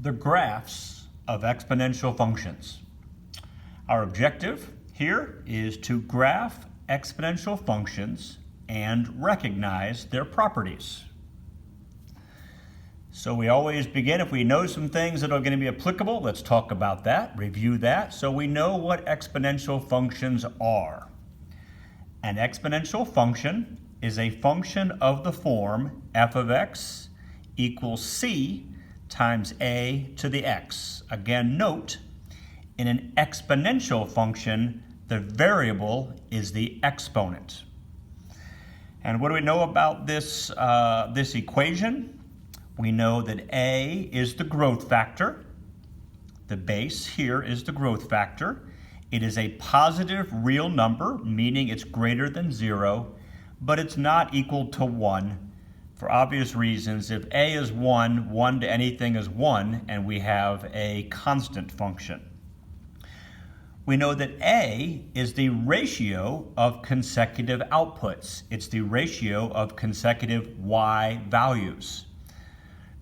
the graphs of exponential functions. Our objective here is to graph exponential functions and recognize their properties. So we always begin, if we know some things that are going to be applicable, let's talk about that, review that, so we know what exponential functions are. An exponential function is a function of the form f of x equals c times a to the x. Again, note, in an exponential function, the variable is the exponent. And what do we know about this equation? We know that a is the growth factor. The base here is the growth factor. It is a positive real number, meaning it's greater than 0, but it's not equal to 1. For obvious reasons, if a is 1, 1 to anything is 1, and we have a constant function. We know that a is the ratio of consecutive outputs. It's the ratio of consecutive y values,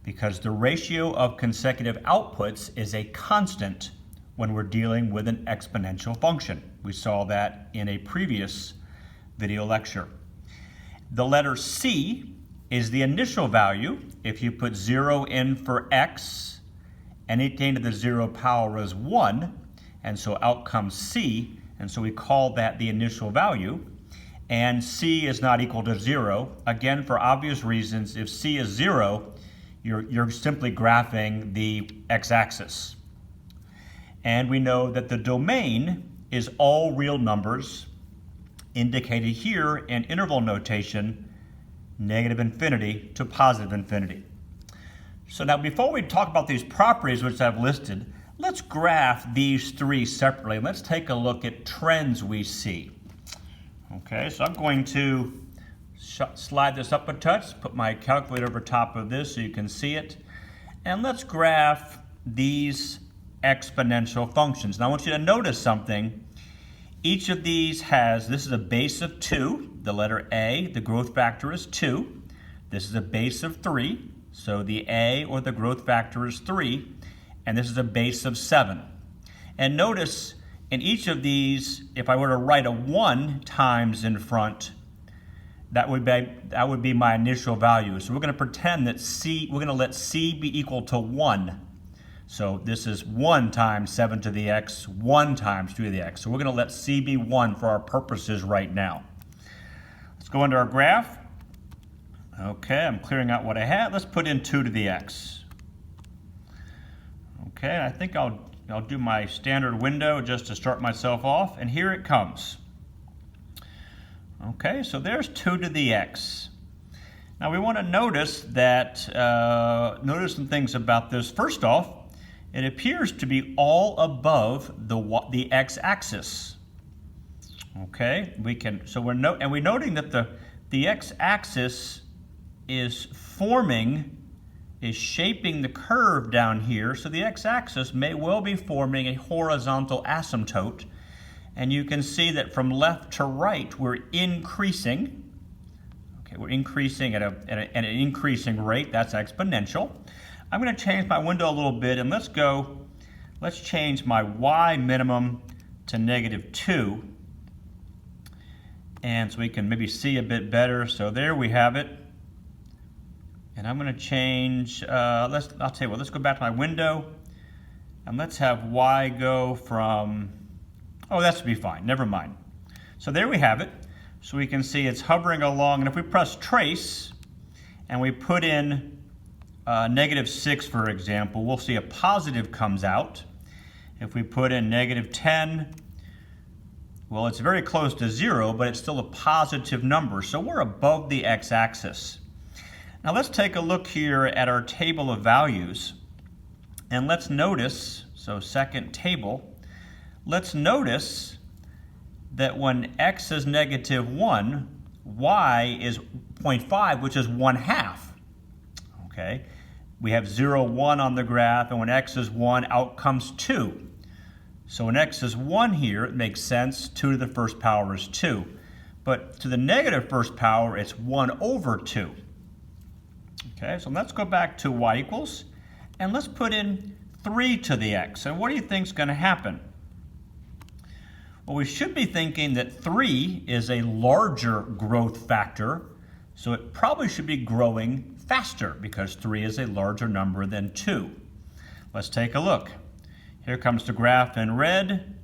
because the ratio of consecutive outputs is a constant when we're dealing with an exponential function. We saw that in a previous video lecture. The letter c is the initial value. If you put 0 in for x, anything to the 0 power is 1, and so out comes c, and so we call that the initial value. And c is not equal to 0. Again, for obvious reasons, if c is 0, you're simply graphing the x-axis. And we know that the domain is all real numbers, indicated here in interval notation, negative infinity to positive infinity. So now before we talk about these properties which I've listed, let's graph these three separately. Let's take a look at trends we see. Okay, so I'm going to slide this up a touch, put my calculator over top of this so you can see it, and let's graph these exponential functions. Now I want you to notice something. Each of these has, this is a base of 2, the letter a, the growth factor is 2. This is a base of 3, so the a or the growth factor is 3, and this is a base of 7. And notice in each of these, if I were to write a 1 times in front, that would be my initial value. So we're going to pretend that we're going to let c be equal to 1. So this is 1 times 7 to the x, 1 times 2 to the x. So we're going to let c be 1 for our purposes right now. Let's go into our graph. Okay, I'm clearing out what I had. Let's put in 2 to the x. Okay, I think I'll do my standard window just to start myself off, and here it comes. Okay, so there's 2 to the x. Now we want to notice that, notice some things about this. First off, it appears to be all above the x-axis. Okay, we're noting that the x-axis is shaping the curve down here, so the x-axis may well be forming a horizontal asymptote, and you can see that from left to right we're increasing. Okay, we're increasing at an increasing rate. That's exponential. I'm going to change my window a little bit, and let's change my y minimum to -2, and so we can maybe see a bit better. So there we have it. And I'm going to change, I'll tell you what, let's go back to my window, and let's have y go from, oh, that should be fine, never mind. So there we have it. So we can see it's hovering along, and if we press trace, and we put in -6, for example, we'll see a positive comes out. If we put in -10, well, it's very close to 0, but it's still a positive number, so we're above the x-axis. Now let's take a look here at our table of values, and let's notice, so second table, let's notice that when x is -1, y is 0.5, which is 1/2. Okay, we have 0, 1 on the graph, and when x is 1, out comes 2. So when x is 1 here, it makes sense, 2 to the first power is 2. But to the negative first power, it's 1/2. Okay, so let's go back to y equals, And let's put in 3 to the x. And what do you think is going to happen? Well, we should be thinking that 3 is a larger growth factor, so it probably should be growing faster because 3 is a larger number than 2. Let's take a look. Here comes the graph in red,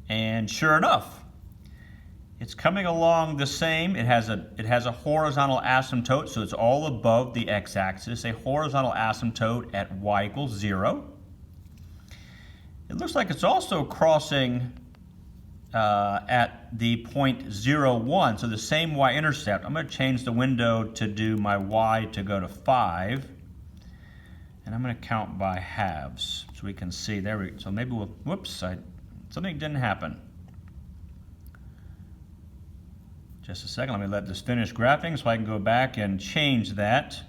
and sure enough, it's coming along the same. It has a horizontal asymptote, so it's all above the x-axis, a horizontal asymptote at y equals 0. It looks like it's also crossing at the point 0, 1, so the same y-intercept. I'm going to change the window to do my y to go to 5, and I'm going to count by halves so we can see. There we go. So maybe we'll, whoops, something didn't happen. Just a second, let me let this finish graphing so I can go back and change that.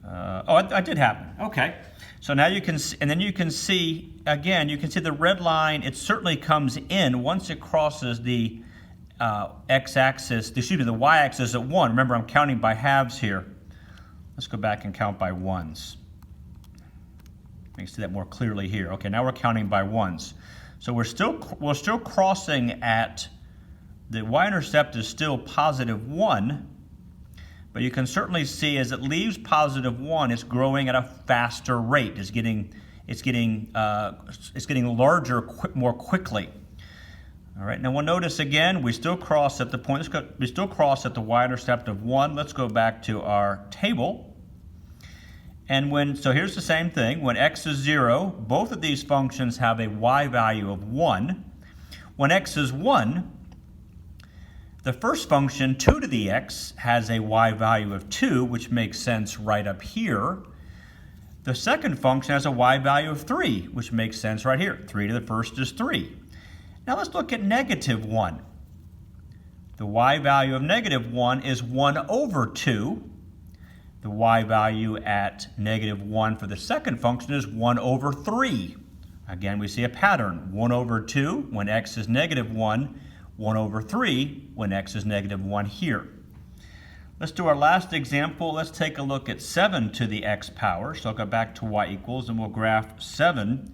It did happen. Okay. So now you can see, and then you can see, again, you can see the red line, it certainly comes in once it crosses the x-axis, the y-axis at 1. Remember, I'm counting by halves here. Let's go back and count by ones. You can see that more clearly here. Okay, now we're counting by ones. So we're still crossing at, the y-intercept is still positive 1, but you can certainly see as it leaves positive 1, it's growing at a faster rate. It's getting larger more quickly. All right. Now we'll notice again we still cross at the point. We still cross at the y-intercept of 1. Let's go back to our table. And so here's the same thing. When x is 0, both of these functions have a y value of 1. When x is 1, the first function, 2 to the x, has a y value of 2, which makes sense right up here. The second function has a y value of 3, which makes sense right here. 3 to the first is 3. Now let's look at negative 1. The y value of negative 1 is 1 over 2. The y value at negative 1 for the second function is 1 over 3. Again, we see a pattern. 1 over 2 when x is negative 1. 1 over 3 when x is negative 1 here. Let's do our last example. Let's take a look at 7 to the x power. So I'll go back to y equals and we'll graph 7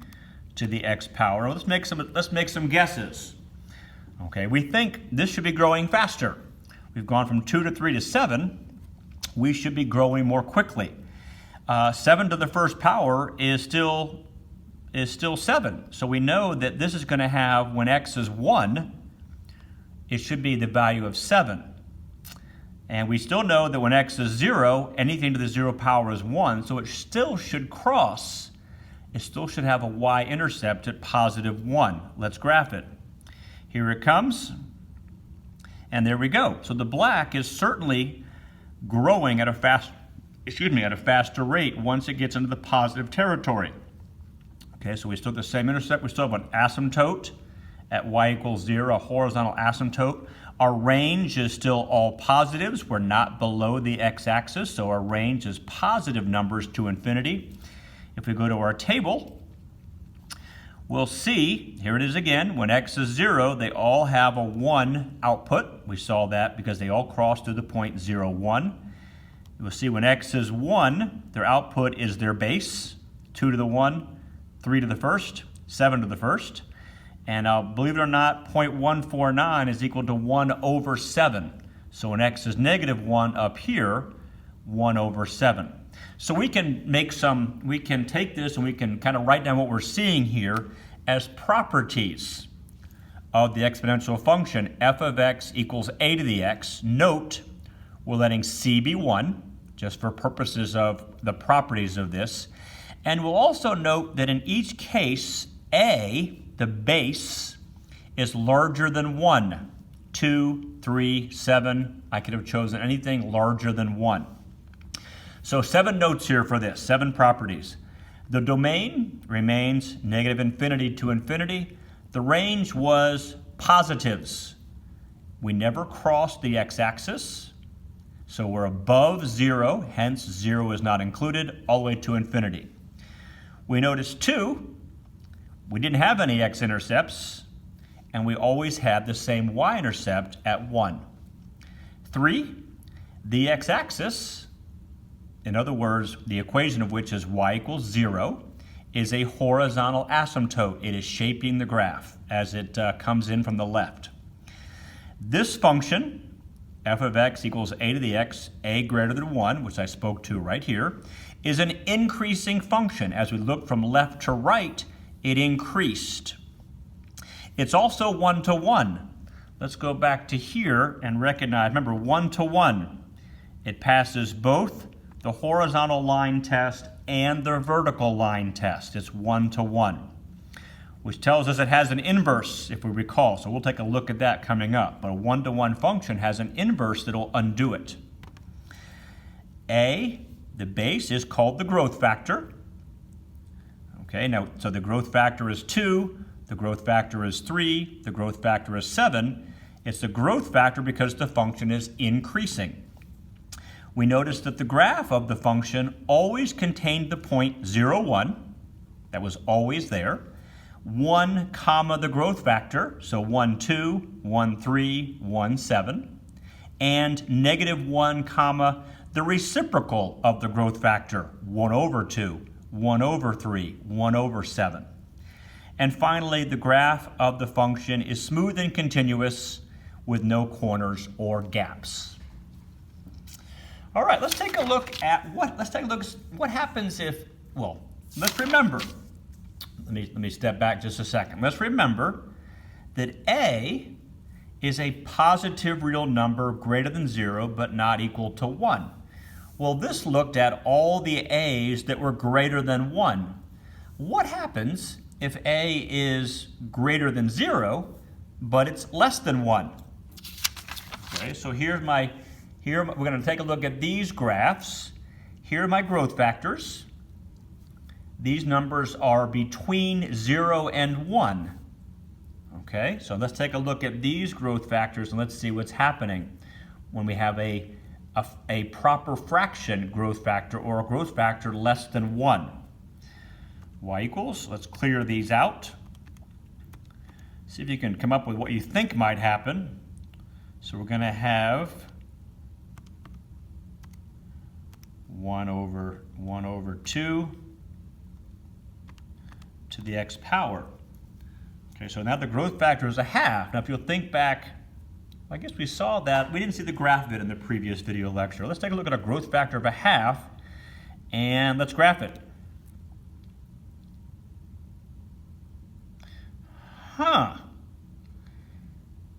to the x power. Let's make some guesses. Okay, we think this should be growing faster. We've gone from 2 to 3 to 7. We should be growing more quickly. 7 to the first power is still 7. So we know that this is going to have, when x is 1, it should be the value of 7. And we still know that when x is 0, anything to the 0 power is 1, so it still should cross. It still should have a y-intercept at positive 1. Let's graph it. Here it comes, and there we go. So the black is certainly growing at a faster rate once it gets into the positive territory. Okay, so we still have the same intercept. We still have an asymptote at y equals 0, a horizontal asymptote. Our range is still all positives. We're not below the x-axis, so our range is positive numbers to infinity. If we go to our table, we'll see, here it is again, when x is 0, they all have a 1 output. We saw that because they all cross through the point 0, 1. We'll see when x is 1, their output is their base, 2 to the 1, 3 to the first, 7 to the first. And believe it or not, 0.149 is equal to 1 over 7. So when x is negative 1 up here, 1 over 7. So we can take this and we can kind of write down what we're seeing here as properties of the exponential function. F of x equals a to the x. Note, we're letting c be 1, just for purposes of the properties of this. And we'll also note that in each case, a, the base, is larger than 1. 2, 3, 7. I could have chosen anything larger than 1. So 7 notes here for this, 7 properties. The domain remains negative infinity to infinity. The range was positives. We never crossed the x-axis, so we're above 0, hence 0 is not included, all the way to infinity. We noticed 2, we didn't have any x-intercepts, and we always had the same y-intercept at 1. 3, the x-axis in other words, the equation of which is y equals 0, is a horizontal asymptote. It is shaping the graph as it comes in from the left. This function, f of x equals a to the x, a greater than 1, which I spoke to right here, is an increasing function. As we look from left to right, it increased. It's also 1 to 1. Let's go back to here and recognize, remember, 1 to 1. It passes both the horizontal line test and the vertical line test. It's 1 to 1, which tells us it has an inverse, if we recall. So we'll take a look at that coming up. But a 1 to 1 function has an inverse that will undo it. A, the base, is called the growth factor. Okay, now, so the growth factor is 2, the growth factor is 3, the growth factor is 7. It's the growth factor because the function is increasing. We notice that the graph of the function always contained the point 0, 1. That was always there. 1 comma the growth factor, so 1, 2, 1, 3, 1, 7. And negative 1 comma the reciprocal of the growth factor, 1 over 2, 1 over 3, 1 over 7. And finally, the graph of the function is smooth and continuous with no corners or gaps. All right, let's take a look at what happens if, well, let's remember. Let me step back just a second. Let's remember that A is a positive real number greater than 0 but not equal to 1. Well, this looked at all the A's that were greater than 1. What happens if A is greater than 0 but it's less than 1? Okay, so here we're going to take a look at these graphs. Here are my growth factors. These numbers are between 0 and 1. Okay, so let's take a look at these growth factors and let's see what's happening when we have a proper fraction growth factor or a growth factor less than 1. Y equals, let's clear these out. See if you can come up with what you think might happen. So we're going to have 1 over 2 to the x power. Okay, so now the growth factor is a half. Now if you'll think back, I guess we saw that. We didn't see the graph of it in the previous video lecture. Let's take a look at a growth factor of a half, and let's graph it.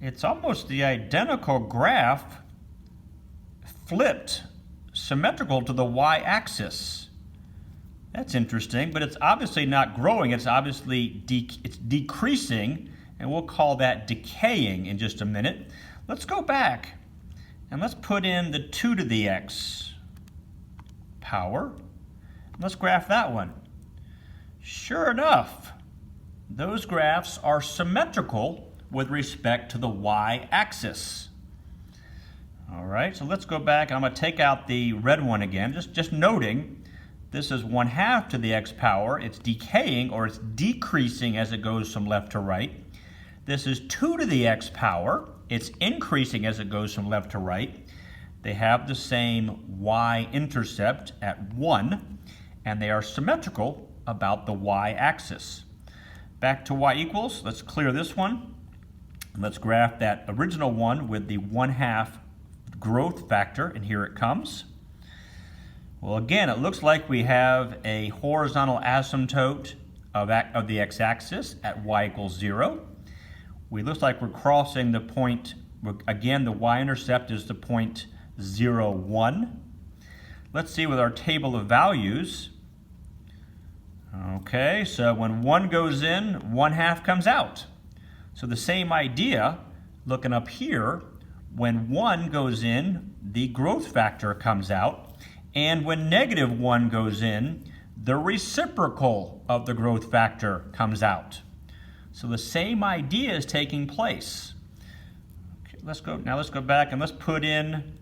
It's almost the identical graph flipped, symmetrical to the y-axis. That's interesting, but it's obviously not growing. It's obviously it's decreasing, and we'll call that decaying in just a minute. Let's go back, and let's put in the 2 to the x power. Let's graph that one. Sure enough, those graphs are symmetrical with respect to the y-axis. All right, so let's go back. I'm going to take out the red one again, just noting this is 1/2 to the x power. It's decaying, or it's decreasing as it goes from left to right. This is 2 to the x power. It's increasing as it goes from left to right. They have the same y-intercept at 1, and they are symmetrical about the y-axis. Back to y equals, let's clear this one. Let's graph that original one with the 1/2 growth factor, and here it comes. Well, again, it looks like we have a horizontal asymptote of the x-axis at y equals 0. It looks like we're crossing the point, again, the y-intercept is the point 0, 1. Let's see with our table of values. Okay, so when 1 goes in, 1/2 comes out. So the same idea, looking up here, when 1 goes in, the growth factor comes out, and when negative 1 goes in, the reciprocal of the growth factor comes out. So the same idea is taking place. Okay, let's go back and let's put in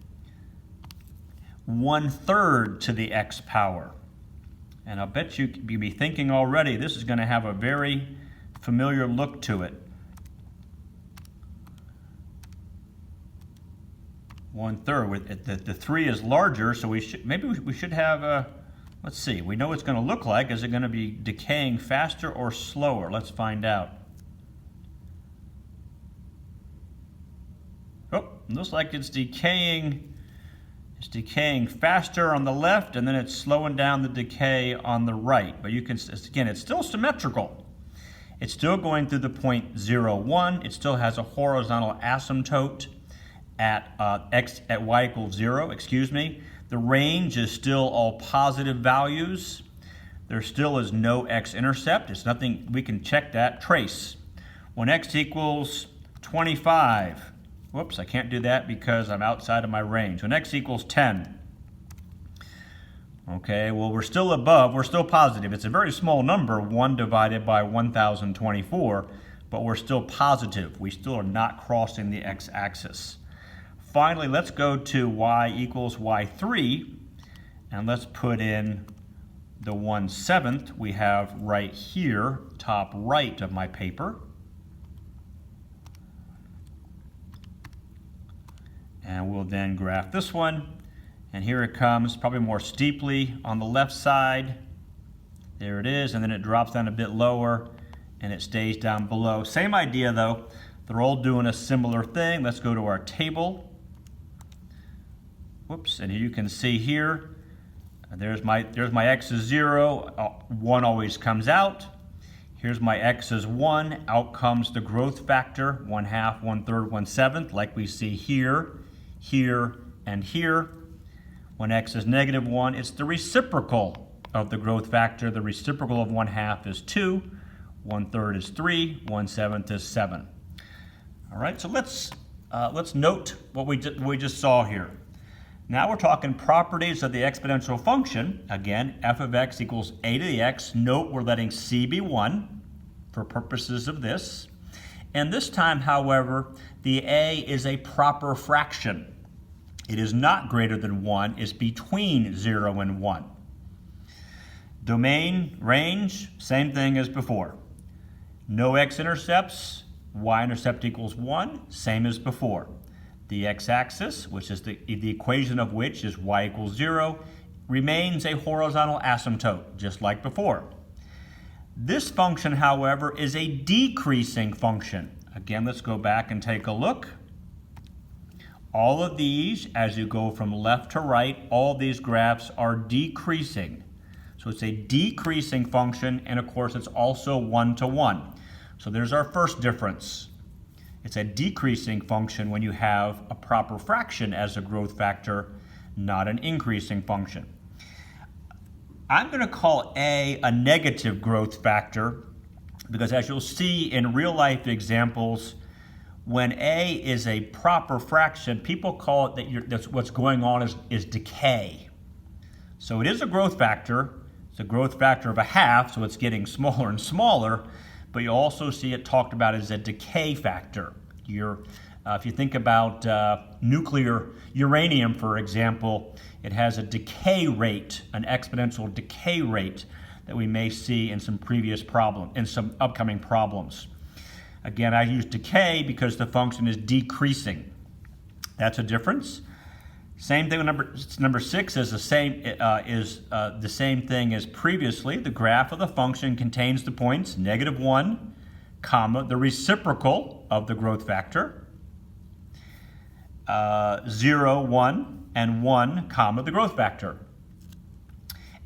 1/3 to the x power. And I'll bet you'll be thinking already, this is going to have a very familiar look to it. 1/3. With the 3 is larger, so we should have a, let's see, we know what it's going to look like. Is it going to be decaying faster or slower? Let's find out. Oh, looks like it's decaying. It's decaying faster on the left, and then it's slowing down the decay on the right. But you can, again, it's still symmetrical. It's still going through the point 0, 1. It still has a horizontal asymptote at y equals 0, excuse me. The range is still all positive values. There still is no x-intercept. It's nothing, we can check that, trace. When x equals 25, whoops, I can't do that because I'm outside of my range. When x equals 10, okay, well, we're still above, we're still positive. It's a very small number, 1 divided by 1024, but we're still positive. We still are not crossing the x-axis. Finally, let's go to y equals y3, and let's put in the 1/7 we have right here, top right of my paper. And we'll then graph this one. And here it comes, probably more steeply on the left side. There it is, and then it drops down a bit lower, and it stays down below. Same idea though, they're all doing a similar thing. Let's go to our table. Whoops, and you can see here, there's my x is 0, 1 always comes out. Here's my x is 1, out comes the growth factor, 1/2, 1/3, 1/7, like we see here, here, and here. When x is -1, it's the reciprocal of the growth factor. The reciprocal of 1/2 is 2, 1/3 is 3, 1/7 is 7. All right, so let's note what we just saw here. Now we're talking properties of the exponential function. Again, f of x equals a to the x. Note we're letting c be 1 for purposes of this. And this time, however, the a is a proper fraction. It is not greater than 1. It's between 0 and 1. Domain, range, same thing as before. No x-intercepts. Y-intercept equals 1, same as before. The x-axis, which is the equation of which is y equals 0, remains a horizontal asymptote, just like before. This function, however, is a decreasing function. Again, let's go back and take a look. All of these, as you go from left to right, all these graphs are decreasing. So it's a decreasing function, and of course it's also 1-to-1. So there's our first difference. It's a decreasing function when you have a proper fraction as a growth factor, not an increasing function. I'm going to call a negative growth factor because, as you'll see in real life examples, when a is a proper fraction, people call it that's what's going on is decay. So it is a growth factor. It's a growth factor of 1/2, so it's getting smaller and smaller. But you also see it talked about as a decay factor. If you think about nuclear uranium, for example, it has a decay rate, an exponential decay rate that we may see in some some upcoming problems. Again, I use decay because the function is decreasing. That's a difference. Same thing with number 6 is the same thing as previously. The graph of the function contains the points -1, comma, the reciprocal of the growth factor, 0, 1, and 1, comma, the growth factor.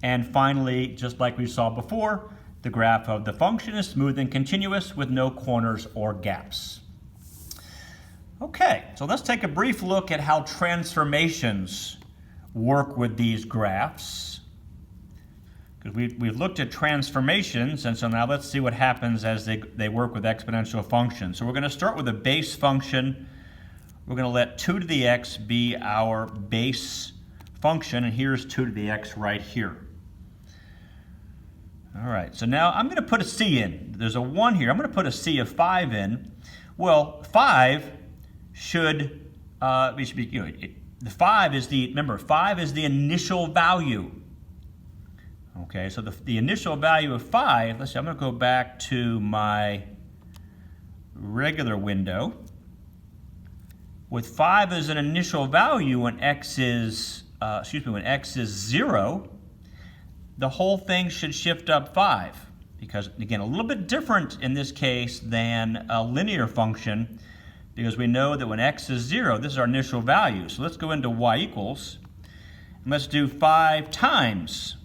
And finally, just like we saw before, the graph of the function is smooth and continuous with no corners or gaps. Okay, so let's take a brief look at how transformations work with these graphs. Because we've looked at transformations, and so now let's see what happens as they work with exponential functions. So we're going to start with a base function. We're going to let 2 to the x be our base function, and here's 2 to the x right here. All right, so now I'm going to put a c in. There's a 1 here. I'm going to put a c of 5 in. Well, 5 should be, the 5 is remember, 5 is the initial value. Okay, so the initial value of 5, let's see, I'm going to go back to my regular window. With 5 as an initial value when x is 0, the whole thing should shift up 5. Because, again, a little bit different in this case than a linear function, because we know that when x is 0, this is our initial value. So let's go into y equals, and let's do 5 times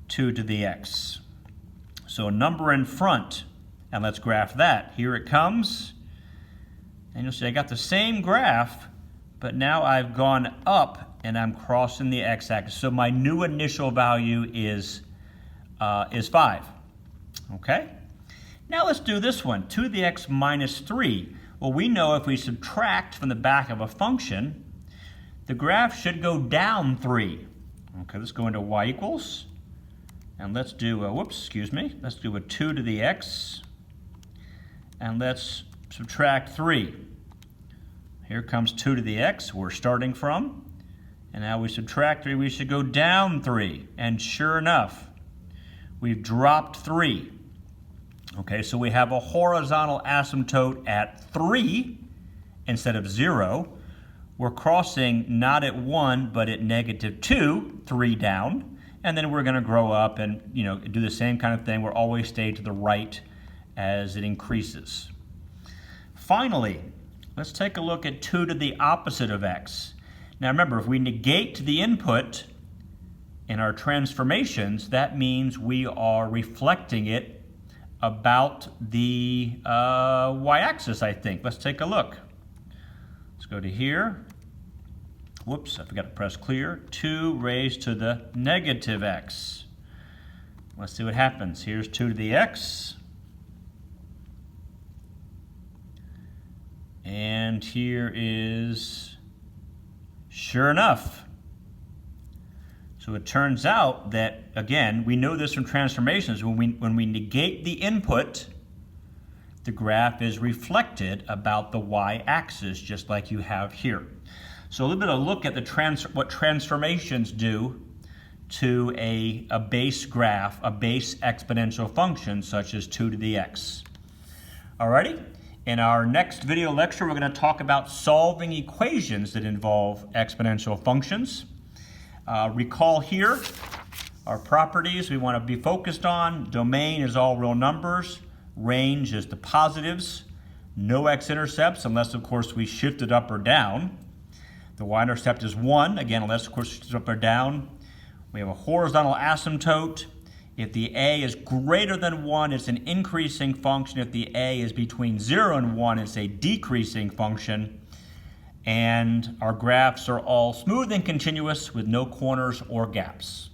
2 to the x. So a number in front, and let's graph that. Here it comes, and you'll see I got the same graph, but now I've gone up and I'm crossing the x-axis. So my new initial value is 5. Okay? Now let's do this one, 2 to the x minus 3. Well, we know if we subtract from the back of a function, the graph should go down 3. Okay, let's go into y equals, and let's do let's do a 2 to the x, and let's subtract 3. Here comes 2 to the x, we're starting from, and now we subtract 3, we should go down 3, and sure enough, we've dropped 3. Okay, so we have a horizontal asymptote at 3 instead of 0. We're crossing not at 1, but at -2, 3 down, and then we're going to grow up and do the same kind of thing. We'll always stay to the right as it increases. Finally, let's take a look at 2 to the opposite of x. Now remember, if we negate the input in our transformations, that means we are reflecting it about the y-axis, I think. Let's take a look. Let's go to here. Whoops, I forgot to press clear. 2 raised to the negative x. Let's see what happens. Here's 2 to the x. And here is, sure enough. So it turns out that, again, we know this from transformations. When we negate the input, the graph is reflected about the y-axis, just like you have here. So a little bit of a look at what transformations do to a base graph, a base exponential function, such as 2 to the x. Alrighty, in our next video lecture, we're going to talk about solving equations that involve exponential functions. Recall here our properties we want to be focused on. Domain is all real numbers. Range is the positives. No x-intercepts unless, of course, we shift it up or down. The y-intercept is 1, again, unless, of course, we shift it up or down. We have a horizontal asymptote. If the a is greater than 1, it's an increasing function. If the a is between 0 and 1, it's a decreasing function. And our graphs are all smooth and continuous with no corners or gaps.